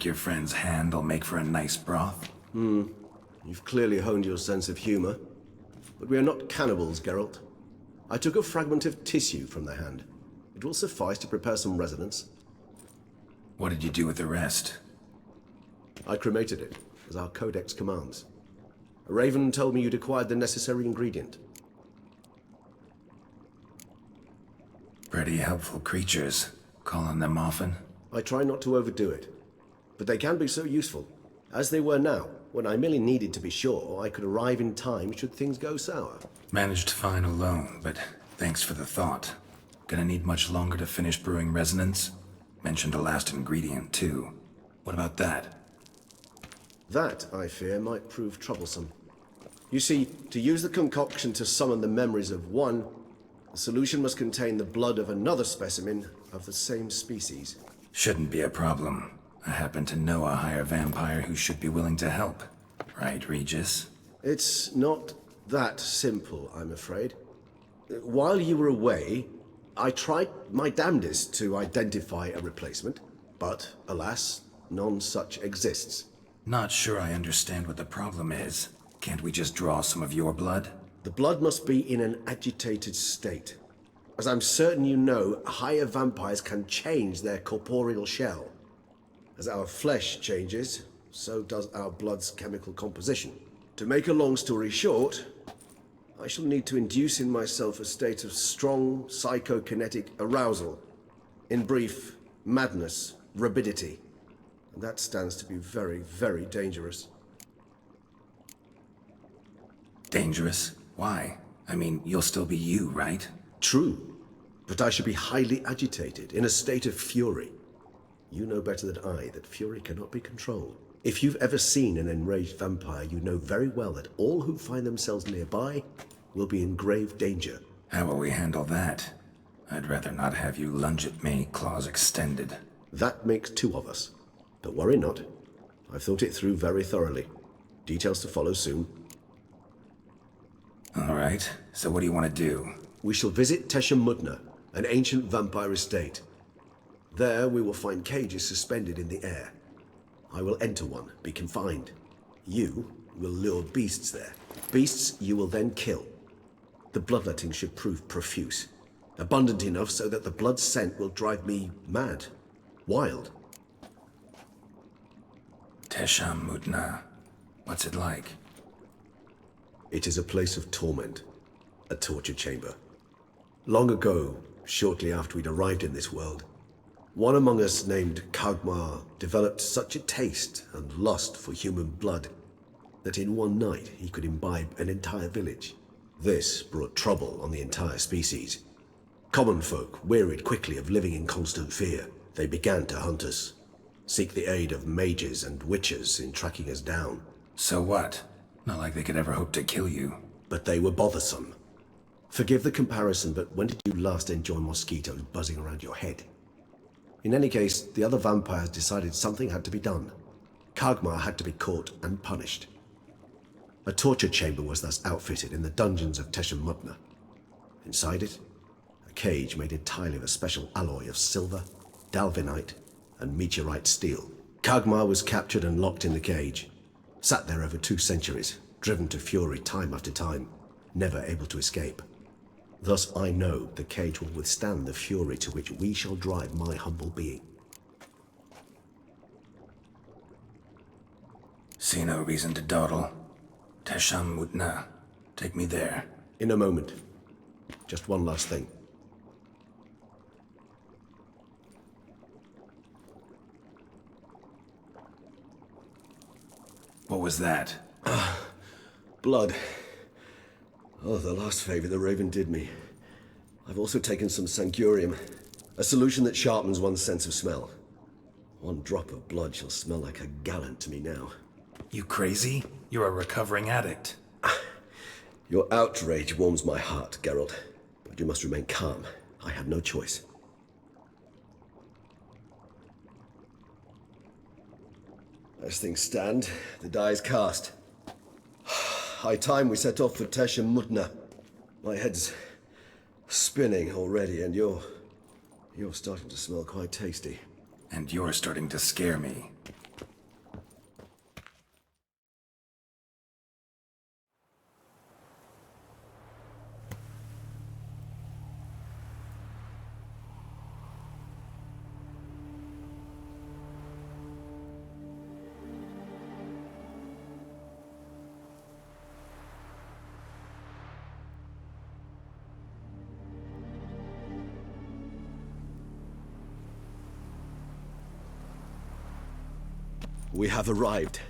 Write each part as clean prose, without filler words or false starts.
Think your friend's hand will make for a nice broth? You've clearly honed your sense of humor. But we are not cannibals, Geralt. I took a fragment of tissue from the hand. It will suffice to prepare some resonance. What did you do with the rest? I cremated it, as our codex commands. A raven told me you'd acquired the necessary ingredient. Pretty helpful creatures. Call on them often? I try not to overdo it, but they can be so useful, as they were now, when I merely needed to be sure I could arrive in time should things go sour. Managed fine alone, but thanks for the thought. Gonna need much longer to finish brewing resonance? Mentioned a last ingredient, too. What about that? That, I fear, might prove troublesome. You see, to use the concoction to summon the memories of one, the solution must contain the blood of another specimen of the same species. Shouldn't be a problem. I happen to know a higher vampire who should be willing to help. Right, Regis? It's not that simple, I'm afraid. While you were away, I tried my damnedest to identify a replacement, but alas, none such exists. Not sure I understand what the problem is. Can't we just draw some of your blood? The blood must be in an agitated state. As I'm certain you know, higher vampires can change their corporeal shell. As our flesh changes, so does our blood's chemical composition. To make a long story short, I shall need to induce in myself a state of strong psychokinetic arousal. In brief, madness, rabidity. And that stands to be very, very dangerous. Dangerous? Why? I mean, you'll still be you, right? True, but I should be highly agitated, in a state of fury. You know better than I that fury cannot be controlled. If you've ever seen an enraged vampire, you know very well that all who find themselves nearby will be in grave danger. How will we handle that? I'd rather not have you lunge at me, claws extended. That makes two of us. But worry not. I've thought it through very thoroughly. Details to follow soon. All right, so what do you want to do? We shall visit Teshamudna, an ancient vampire estate. There we will find cages suspended in the air. I will enter one, be confined. You will lure beasts there. Beasts you will then kill. The bloodletting should prove profuse. Abundant enough so that the blood scent will drive me mad. Wild. Teshamudna. What's it like? It is a place of torment. A torture chamber. Long ago, shortly after we'd arrived in this world, one among us named Kagmar developed such a taste and lust for human blood that in one night he could imbibe an entire village. This brought trouble on the entire species. Common folk wearied quickly of living in constant fear. They began to hunt us, seek the aid of mages and witches in tracking us down. So what? Not like they could ever hope to kill you. But they were bothersome. Forgive the comparison, but when did you last enjoy mosquitoes buzzing around your head? In any case, the other vampires decided something had to be done. Kagmar had to be caught and punished. A torture chamber was thus outfitted in the dungeons of Teshamudna. Inside it, a cage made entirely of a special alloy of silver, dalvinite, and meteorite steel. Kagmar was captured and locked in the cage. Sat there over 2 centuries, driven to fury time after time, never able to escape. Thus I know the cage will withstand the fury to which we shall drive my humble being. See no reason to dawdle. Teshamudna. Take me there. In a moment. Just one last thing. What was that? Blood. Oh, the last favor the Raven did me. I've also taken some Sangurium, a solution that sharpens one's sense of smell. One drop of blood shall smell like a gallon to me now. You crazy? You're a recovering addict. Your outrage warms my heart, Geralt. But you must remain calm. I have no choice. As things stand, the die is cast. High time we set off for Teshamudna. My head's spinning already, and you're starting to smell quite tasty. And you're starting to scare me. We have arrived.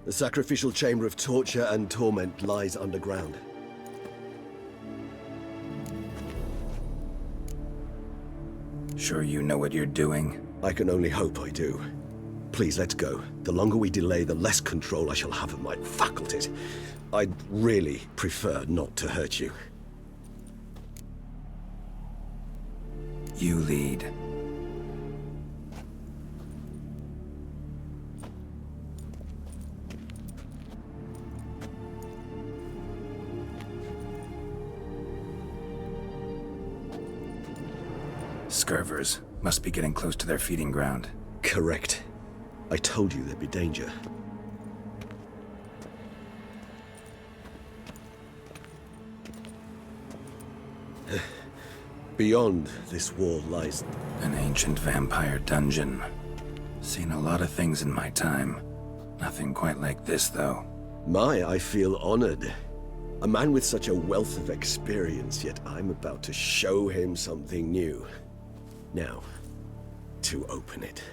The sacrificial chamber of torture and torment lies underground. Sure you know what you're doing? I can only hope I do. Please, let's go. The longer we delay, the less control I shall have of my faculties. I'd really prefer not to hurt you. You lead. Scurvers must be getting close to their feeding ground. Correct. I told you there'd be danger. Beyond this wall lies... An ancient vampire dungeon. Seen a lot of things in my time. Nothing quite like this, though. I feel honored. A man with such a wealth of experience, yet I'm about to show him something new. Now, to open it.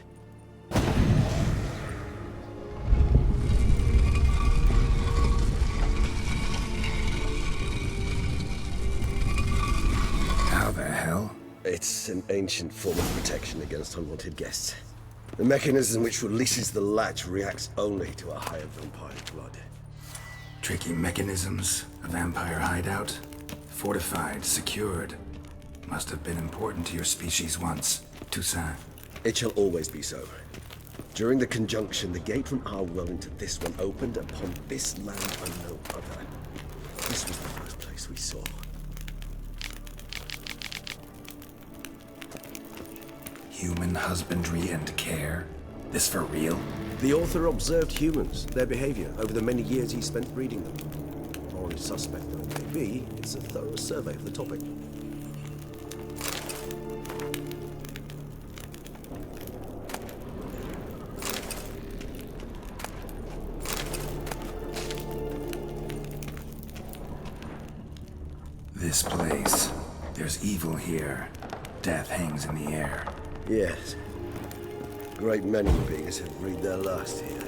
How the hell? It's an ancient form of protection against unwanted guests. The mechanism which releases the latch reacts only to a higher vampire's blood. Tricky mechanisms, a vampire hideout. Fortified, secured. Must have been important to your species once, Toussaint. It shall always be so. During the conjunction, the gate from our world into this one opened upon this land and no other. This was the first place we saw. Human husbandry and care? This for real? The author observed humans, their behavior, over the many years he spent breeding them. Morally suspect though it may be, it's a thorough survey of the topic. This place. There's evil here. Death hangs in the air. Yes. Great many beings have breathed their last here.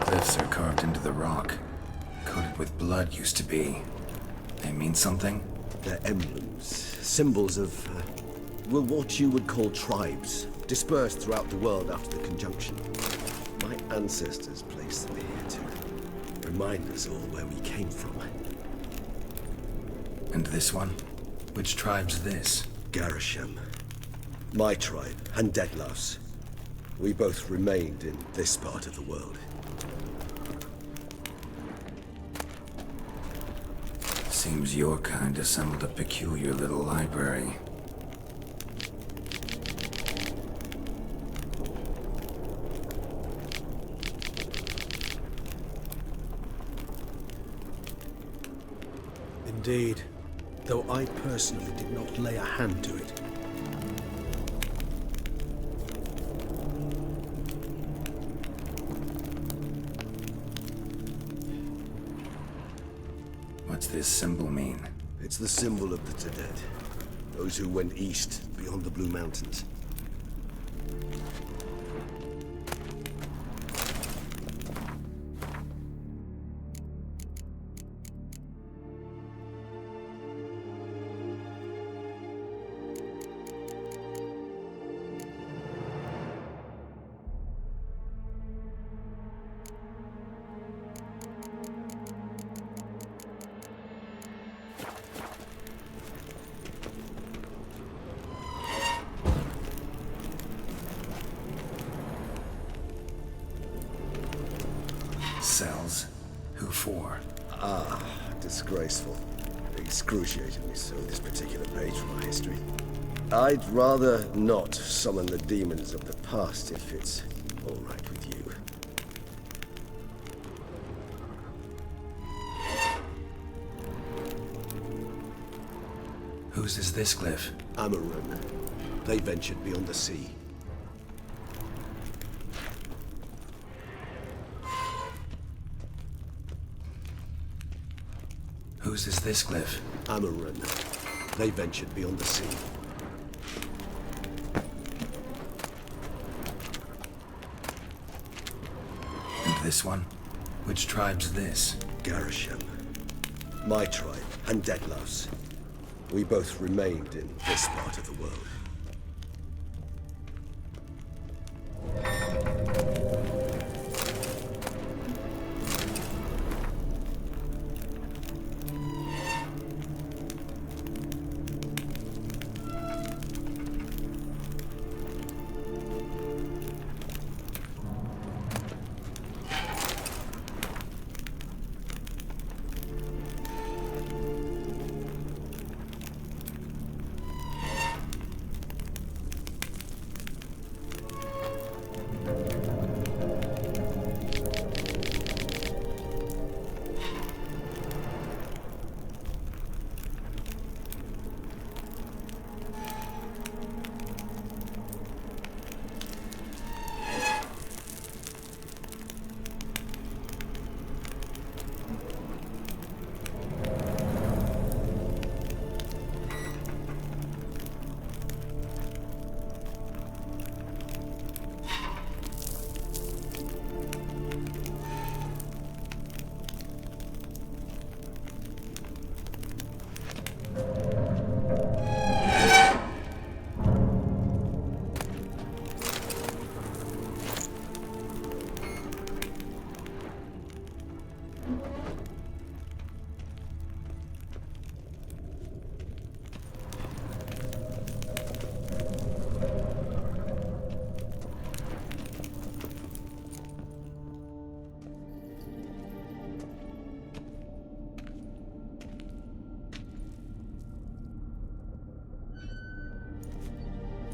Cliffs are carved into the rock. Coated with blood used to be. They mean something? They're emblems, symbols of, well, what you would call tribes, dispersed throughout the world after the conjunction. My ancestors placed them here to remind us all where we came from. And this one? Which tribe's this? Garisham. My tribe, and Deadlouse. We both remained in this part of the world. Seems your kind assembled a peculiar little library. Indeed, though I personally did not lay a hand to it. What's this symbol mean? It's the symbol of the Tedet, those who went east beyond the Blue Mountains. Cells? Who for? Disgraceful. Excruciatingly so, this particular page from our history. I'd rather not summon the demons of the past if it's all right with you. Whose is this cliff? Amarun. They ventured beyond the sea. Whose is this cliff? Amarun. They ventured beyond the sea. And this one? Which tribe's this? Garisham. My tribe, and Deadlouse. We both remained in this part of the world.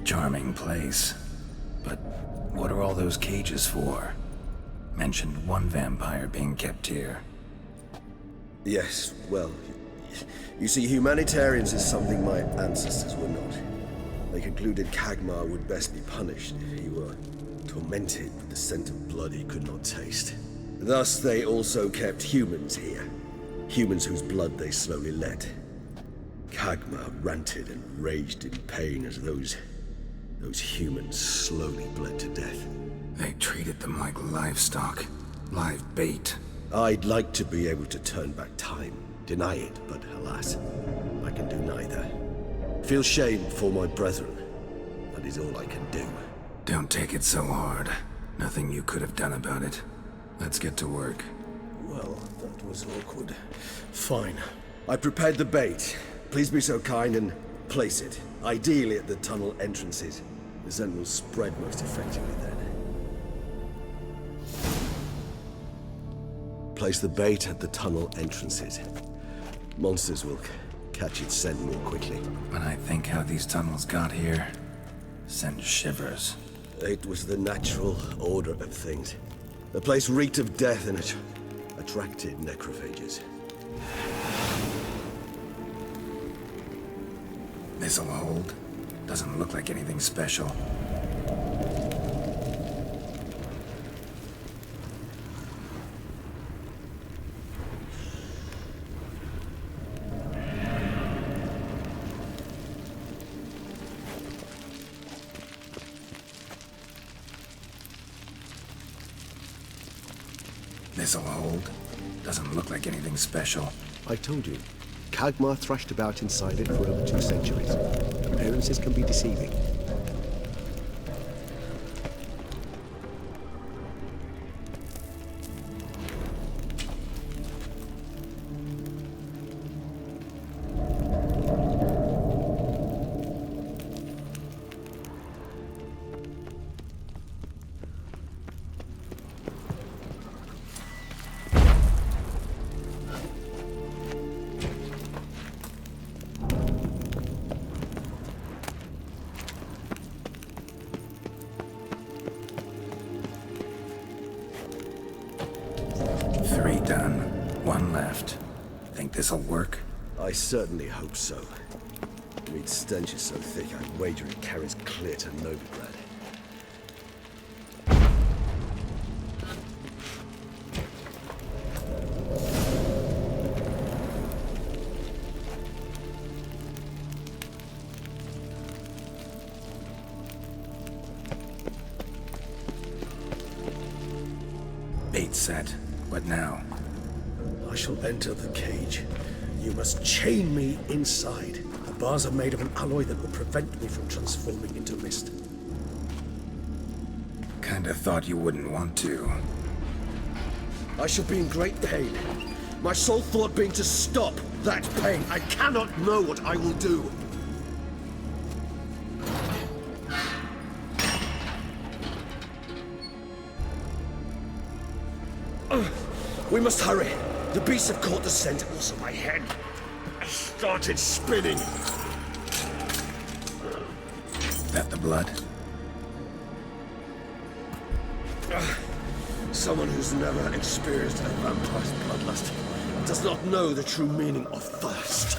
Charming place. But what are all those cages for? Mentioned one vampire being kept here. Yes, well, you see, humanitarians is something my ancestors were not. They concluded Kagmar would best be punished if he were tormented with the scent of blood he could not taste. Thus, they also kept humans here. Humans whose blood they slowly let. Kagmar ranted and raged in pain as those humans slowly bled to death. They treated them like livestock. Live bait. I'd like to be able to turn back time, deny it, but alas, I can do neither. Feel shame for my brethren. That is all I can do. Don't take it so hard. Nothing you could have done about it. Let's get to work. Well, that was awkward. Fine. I prepared the bait. Please be so kind and place it, ideally at the tunnel entrances. The scent will spread most effectively then. Place the bait at the tunnel entrances. Monsters will catch its scent more quickly. When I think how these tunnels got here, send shivers. It was the natural order of things. The place reeked of death and it attracted necrophages. This'll hold. Doesn't look like anything special. This'll hold. Doesn't look like anything special. I told you. Kagmar thrashed about inside it for over 2 centuries. Appearances can be deceiving. Done. One left. Think this'll work? I certainly hope so. The meat stench is so thick, I'd wager it carries clear to Novigrad. Bait set. What now? I shall enter the cage. You must chain me inside. The bars are made of an alloy that will prevent me from transforming into mist. Kinda thought you wouldn't want to. I shall be in great pain. My sole thought being to stop that pain. I cannot know what I will do. We must hurry. The beasts have caught the scent, also my head. I started spinning. That the blood? Someone who's never experienced a vampire's bloodlust does not know the true meaning of thirst.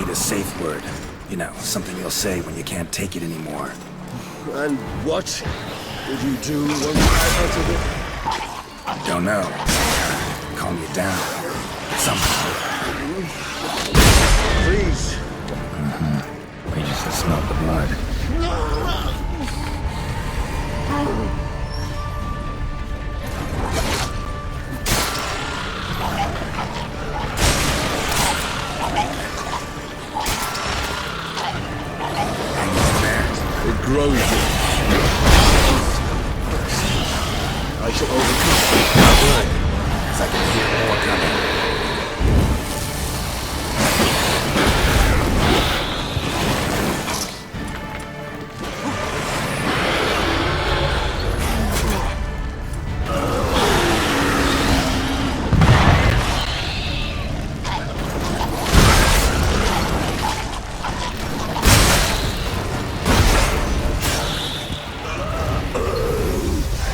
A safe word. You know, something you'll say when you can't take it anymore. And what did you do when I uttered it? Don't know. Calm you down. Somehow. Please. We just smelled the blood. Grows it. I shall overcome it. Good. Because I can hear more coming.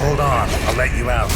Hold on, I'll let you out.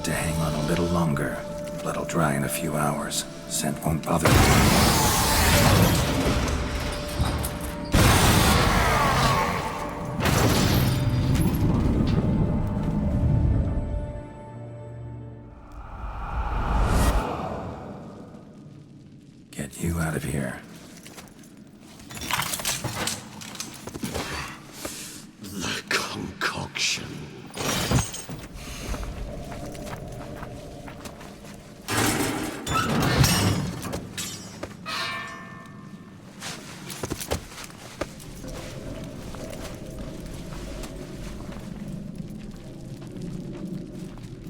To hang on a little longer. Blood'll dry in a few hours. Scent won't bother you. Get you out of here. The concoction.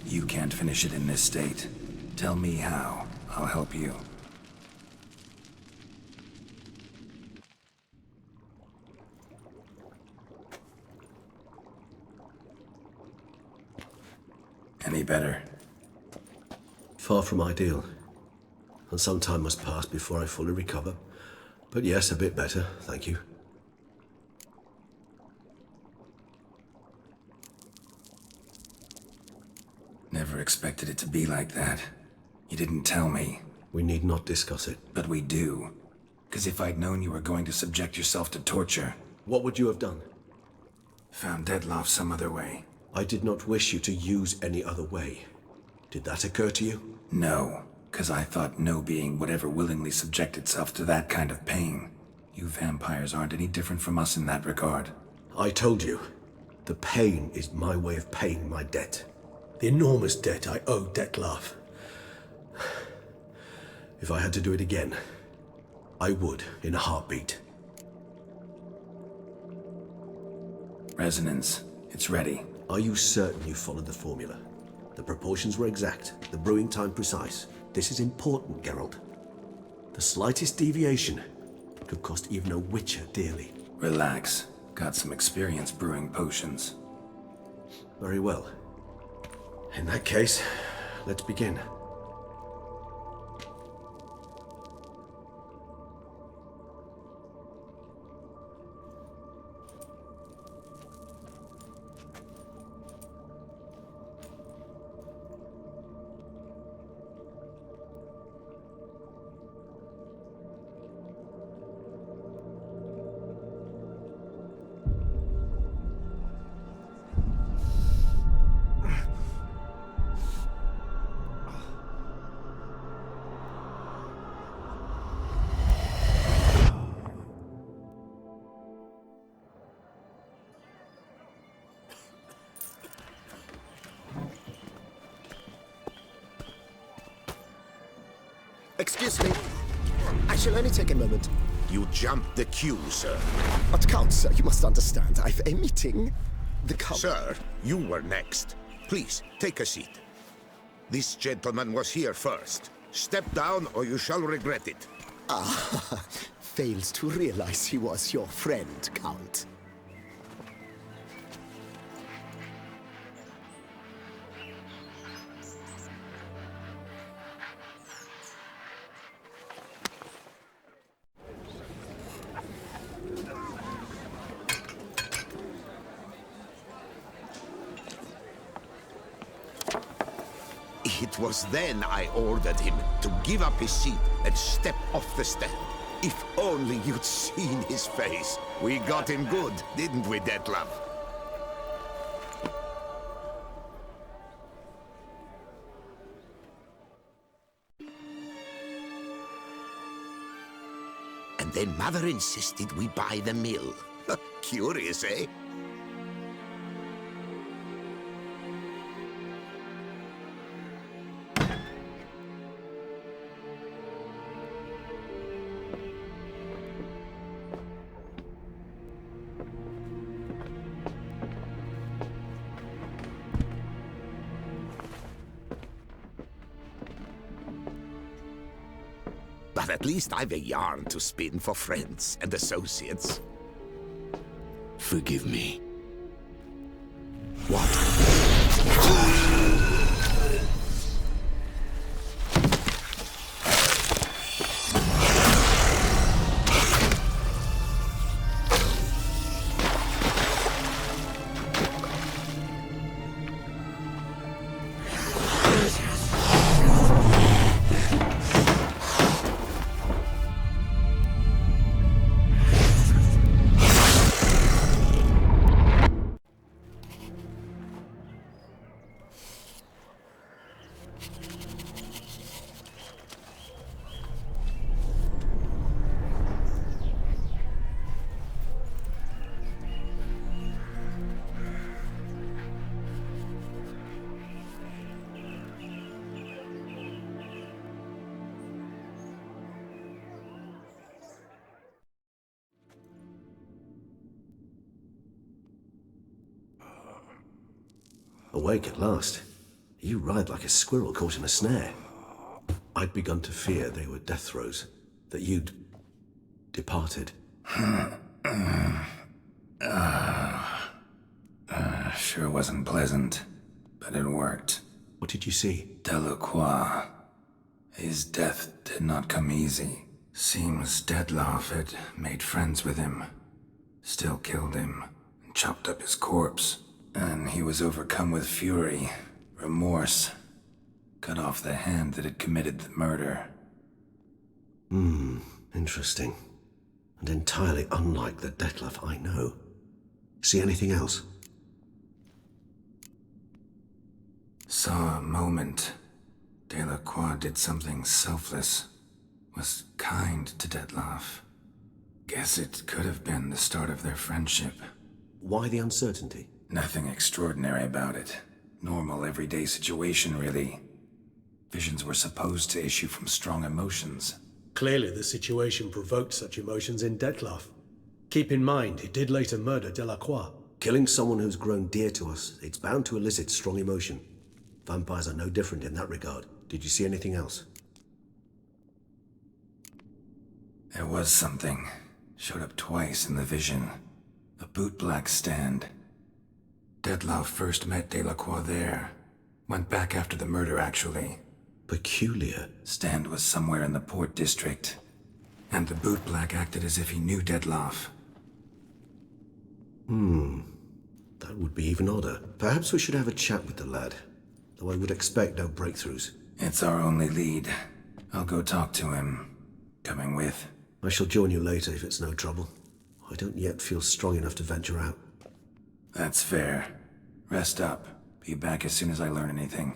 You can't finish it in this state. Tell me how. I'll help you. Any better? Far from ideal. And some time must pass before I fully recover. But yes, a bit better, thank you. Never expected it to be like that. You didn't tell me. We need not discuss it. But we do. Because if I'd known you were going to subject yourself to torture... What would you have done? Found Deadloff some other way. I did not wish you to use any other way. Did that occur to you? No, because I thought no being would ever willingly subject itself to that kind of pain. You vampires aren't any different from us in that regard. I told you. The pain is my way of paying my debt. The enormous debt I owe Dettlaff. If I had to do it again, I would, in a heartbeat. Resonance. It's ready. Are you certain you followed the formula? The proportions were exact, the brewing time precise. This is important, Geralt. The slightest deviation could cost even a Witcher dearly. Relax. Got some experience brewing potions. Very well. In that case, let's begin. Excuse me. I shall only take a moment. You jumped the queue, sir. But Count, sir, you must understand. I've a meeting. The Count... Sir, you were next. Please, take a seat. This gentleman was here first. Step down or you shall regret it. Ah, fails to realize he was your friend, Count. It was then I ordered him to give up his seat and step off the stand. If only you'd seen his face. We got him good, didn't we, Dettlaff? And then Mother insisted we buy the mill. Curious, eh? But at least I've a yarn to spin for friends and associates. Forgive me. What? Awake at last. You ride like a squirrel caught in a snare. I'd begun to fear they were death throes, that you'd departed. Sure wasn't pleasant, but it worked. What did you see? Delacroix. His death did not come easy. Seems Dettlaff had made friends with him. Still killed him, and chopped up his corpse. And he was overcome with fury, remorse. Cut off the hand that had committed the murder. Interesting. And entirely unlike the Dettlaff I know. See anything else? Saw a moment. Delacroix did something selfless. Was kind to Dettlaff. Guess it could have been the start of their friendship. Why the uncertainty? Nothing extraordinary about it. Normal, everyday situation, really. Visions were supposed to issue from strong emotions. Clearly, the situation provoked such emotions in Dettlaff. Keep in mind, he did later murder Delacroix. Killing someone who's grown dear to us, it's bound to elicit strong emotion. Vampires are no different in that regard. Did you see anything else? There was something. Showed up twice in the vision. A bootblack stand. Dettlaff first met Delacroix there. Went back after the murder, actually. Peculiar. Stand was somewhere in the Port District. And the bootblack acted as if he knew Dettlaff. That would be even odder. Perhaps we should have a chat with the lad. Though I would expect no breakthroughs. It's our only lead. I'll go talk to him. Coming with? I shall join you later if it's no trouble. I don't yet feel strong enough to venture out. That's fair. Rest up. Be back as soon as I learn anything.